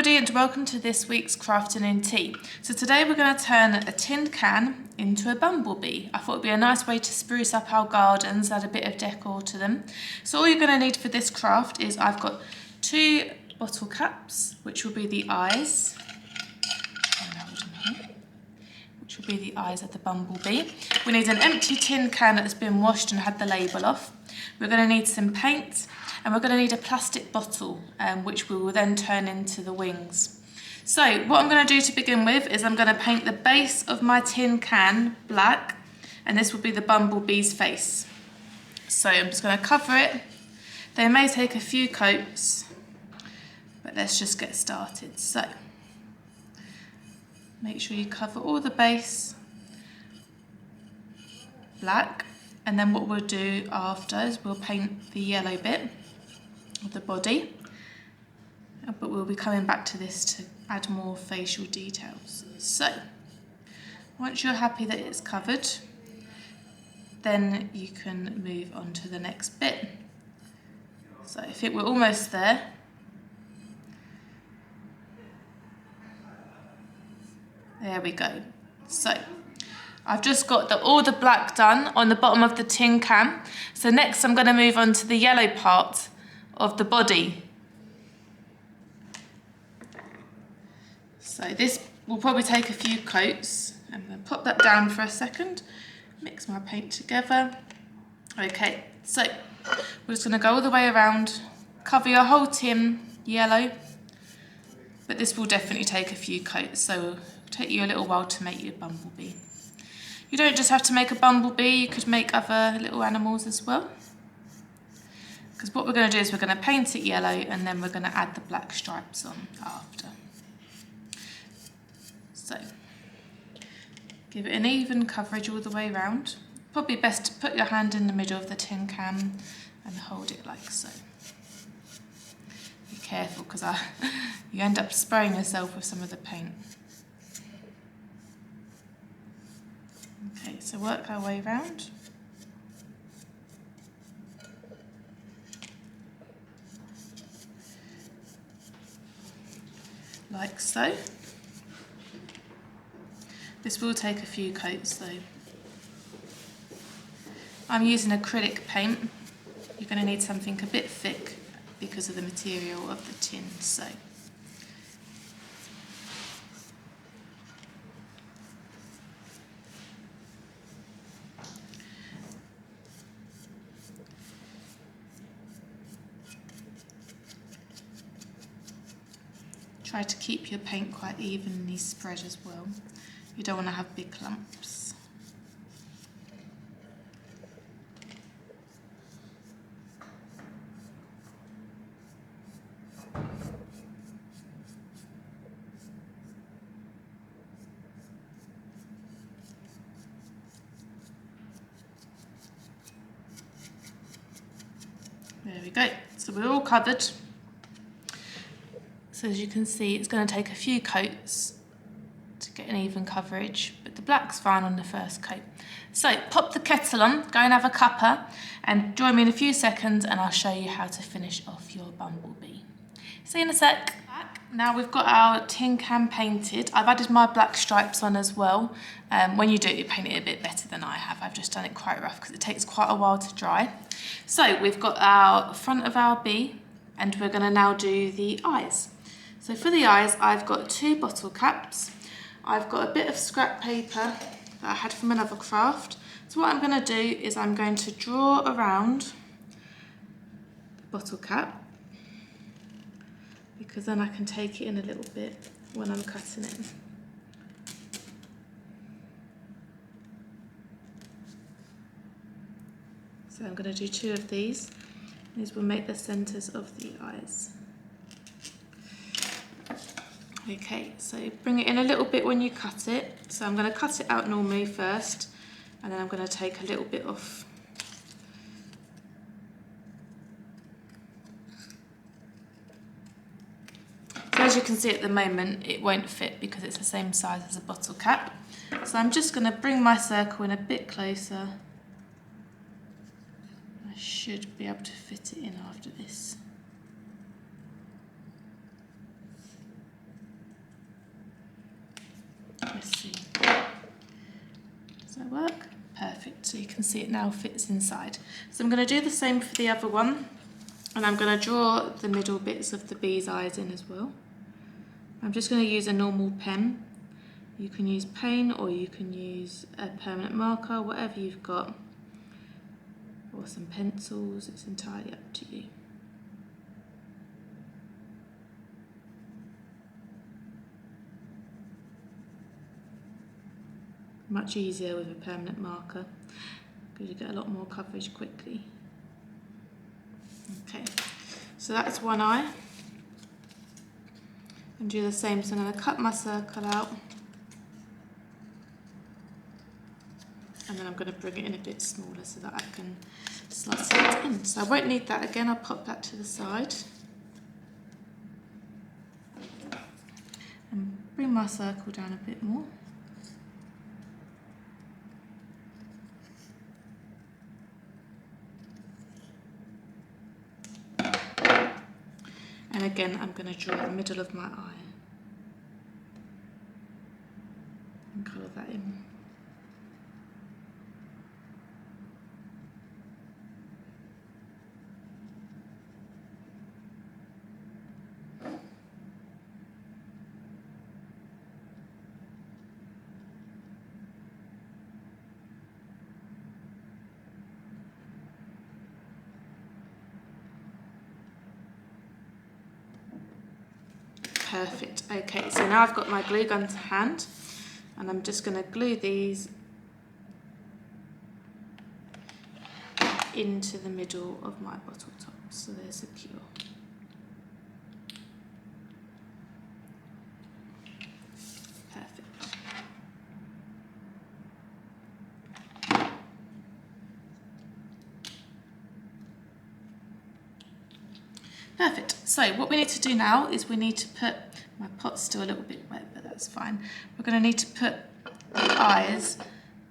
everybody and welcome to this week's Crafternoon Tea. So today we're going to turn a tin can into a bumblebee. I thought it would be a nice way to spruce up our gardens, add a bit of decor to them. So all you're going to need for this craft is I've got 2 bottle caps, which will be the eyes. Which will be the eyes of the bumblebee. We need an empty tin can that's been washed and had the label off. We're going to need some paint and we're going to need a plastic bottle which we will then turn into the wings. So what I'm going to do to begin with is I'm going to paint the base of my tin can black and this will be the bumblebee's face. So I'm just going to cover it. They may take a few coats, but let's just get started. So make sure you cover all the base black, and then what we'll do after is we'll paint the yellow bit of the body, but we'll be coming back to this to add more facial details. So once you're happy that it's covered, then you can move on to the next bit. So if we're almost there, there we go. So I've just got all the black done on the bottom of the tin can. So next I'm going to move on to the yellow part of the body. So this will probably take a few coats. I'm going to put that down for a second, mix my paint together. Okay, so we're just going to go all the way around, cover your whole tin yellow, but this will definitely take a few coats, so it'll take you a little while to make your bumblebee. You don't just have to make a bumblebee, you could make other little animals as well. Because what we're going to do is we're going to paint it yellow and then we're going to add the black stripes on after. So give it an even coverage all the way around. Probably best to put your hand in the middle of the tin can and hold it like so. Be careful because you end up spraying yourself with some of the paint. Okay, so work our way around. Like so. This will take a few coats though. I'm using acrylic paint. You're going to need something a bit thick because of the material of the tin. So try to keep your paint quite evenly spread as well. You don't want to have big clumps. There we go. So we're all covered. So as you can see, it's going to take a few coats to get an even coverage, but the black's fine on the first coat. So pop the kettle on, go and have a cuppa, and join me in a few seconds and I'll show you how to finish off your bumblebee. See you in a sec. Now we've got our tin can painted. I've added my black stripes on as well. When you do it, you paint it a bit better than I have. I've just done it quite rough because it takes quite a while to dry. So we've got our front of our bee and we're going to now do the eyes. So for the eyes, I've got 2 bottle caps. I've got a bit of scrap paper that I had from another craft. So what I'm going to do is I'm going to draw around the bottle cap because then I can take it in a little bit when I'm cutting it. So I'm going to do 2 of these. These will make the centres of the eyes. Okay, so bring it in a little bit when you cut it. So I'm going to cut it out normally first, and then I'm going to take a little bit off. So as you can see at the moment, it won't fit because it's the same size as a bottle cap. So I'm just going to bring my circle in a bit closer. I should be able to fit it in after this. so you can see it now fits inside. So I'm going to do the same for the other one, and I'm going to draw the middle bits of the bee's eyes in as well. I'm just going to use a normal pen. You can use paint or you can use a permanent marker, whatever you've got, or some pencils, it's entirely up to you. Much easier with a permanent marker because you get a lot more coverage quickly. Okay, so that's one eye. And do the same, so I'm going to cut my circle out, and then I'm going to bring it in a bit smaller so that I can slice it in. So I won't need that again, I'll pop that to the side. And bring my circle down a bit more. And again, I'm going to draw the middle of my eye and colour that in. Perfect. Okay, so now I've got my glue gun to hand, and I'm just going to glue these into the middle of my bottle top so they're secure. Perfect. Perfect. So what we need to do now is we need to put, my pot's still a little bit wet, but that's fine. We're going to need to put the eyes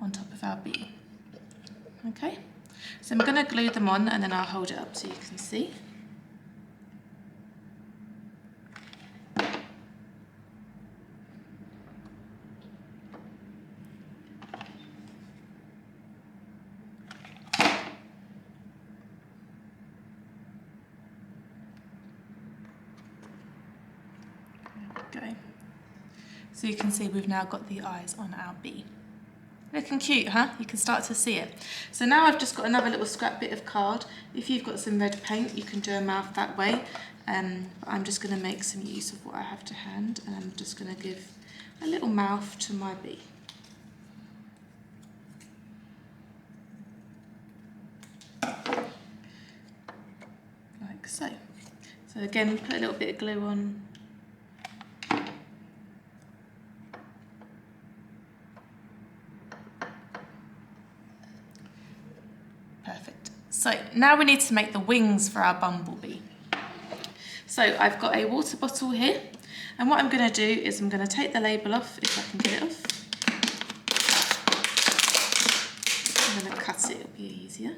on top of our bee. Okay, so I'm going to glue them on and then I'll hold it up so you can see. Go. So you can see we've now got the eyes on our bee. Looking cute, huh? You can start to see it. So now I've just got another little scrap bit of card. If you've got some red paint, you can do a mouth that way. But I'm just going to make some use of what I have to hand, and I'm just going to give a little mouth to my bee. Like so. So again, put a little bit of glue on. Perfect. So now we need to make the wings for our bumblebee. So I've got a water bottle here, and what I'm going to do is I'm going to take the label off, if I can get it off. I'm going to cut it, it'll be easier.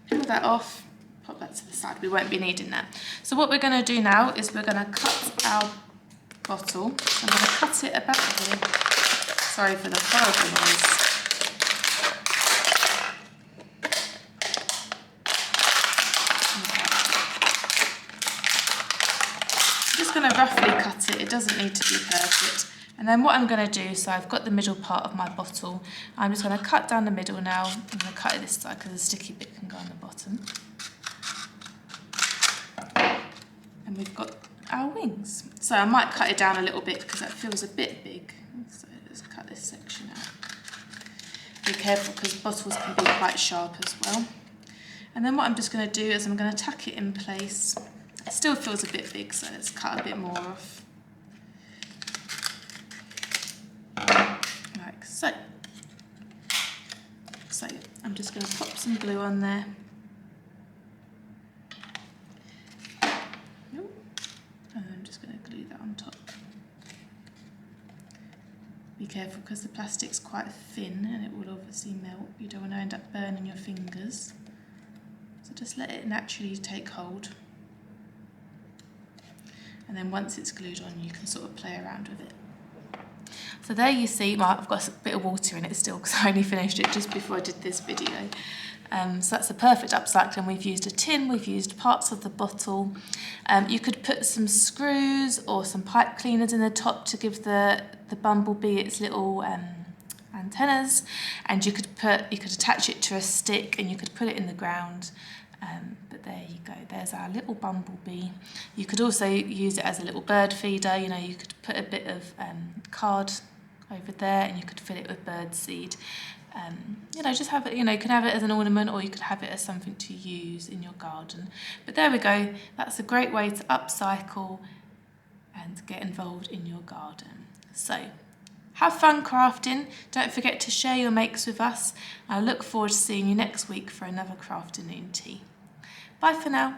Peel that off, pop that to the side, we won't be needing that. So what we're going to do now is we're going to cut our bottle. So I'm going to cut it about here. Sorry for the horrible noise. I'm just going to roughly cut it, it doesn't need to be perfect. And then what I'm going to do, so I've got the middle part of my bottle, I'm just going to cut down the middle now. I'm going to cut it this side because the sticky bit can go on the bottom. And we've got our wings. So I might cut it down a little bit because that feels a bit big. So let's cut this section out. Be careful because bottles can be quite sharp as well. And then what I'm just going to do is I'm going to tuck it in place. It still feels a bit big, so let's cut a bit more off. Like so. So I'm just going to pop some glue on there. And I'm just going to glue that on top. Be careful because the plastic's quite thin and it will obviously melt. You don't want to end up burning your fingers. So just let it naturally take hold. And then once it's glued on, you can sort of play around with it. So there you see, well, I've got a bit of water in it still because I only finished it just before I did this video. So that's a perfect upcycling. We've used a tin, we've used parts of the bottle. You could put some screws or some pipe cleaners in the top to give the bumblebee its little antennas, and you could attach it to a stick and you could put it in the ground. But there you go, there's our little bumblebee. You could also use it as a little bird feeder. You know, you could put a bit of card over there and you could fill it with bird seed. You know, just have it, you know, you can have it as an ornament or you could have it as something to use in your garden. But there we go, that's a great way to upcycle and get involved in your garden. So, have fun crafting. Don't forget to share your makes with us. I look forward to seeing you next week for another Crafternoon Tea. Bye for now.